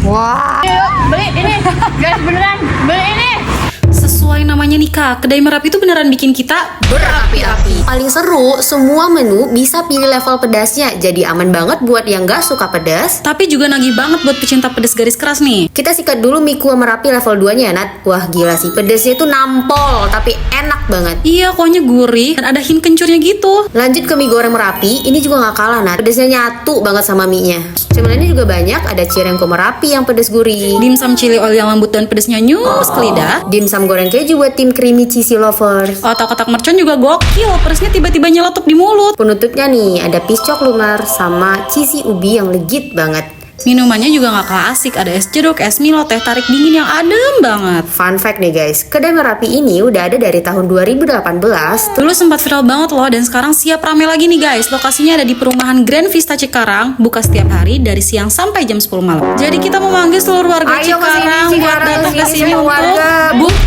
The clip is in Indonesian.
Wah. Yuk, beli ini. Guys, beneran. Beli ini. Sesuai namanya nikah, kedai Merapi itu beneran bikin kita Berapi-api. Paling seru, semua menu bisa pilih level pedasnya. Jadi aman banget buat yang gak suka pedas. tapi juga nagih banget buat pecinta pedas garis keras nih. Kita sikat dulu mie kuah Merapi level 2-nya ya, Nat. Wah, gila sih. Pedasnya itu nampol, tapi enak banget. Iya, kuahnya gurih dan ada hint kencurnya gitu. Lanjut ke mie goreng Merapi, ini juga gak kalah, Nat. Pedasnya nyatu banget sama mie-nya. Cemilannya juga banyak, ada cirengko Merapi yang pedas gurih. Dimsum chili oil yang lembut dan pedasnya nyus ke lidah. Dimsum goreng keju buat tim creamy cheesy lovers. Otak-otak mercon juga gokil, pedasnya tiba-tiba nyeletuk di mulut. Penutupnya nih, ada piscok lunar sama cheesy ubi yang legit banget. Minumannya juga gak kalah asik, ada es jeruk, es Milo, teh tarik dingin yang adem banget. Fun fact nih guys, kedai Merapi ini udah ada dari tahun 2018. Dulu sempat viral banget loh dan sekarang siap rame lagi nih guys. Lokasinya ada di perumahan Grand Vista Cikarang, buka setiap hari dari siang sampai jam 10 malam. Jadi kita memanggil seluruh warga Ayo kesini, Cikarang buat Cikarang, datang ke kesini sini semua untuk warga. buka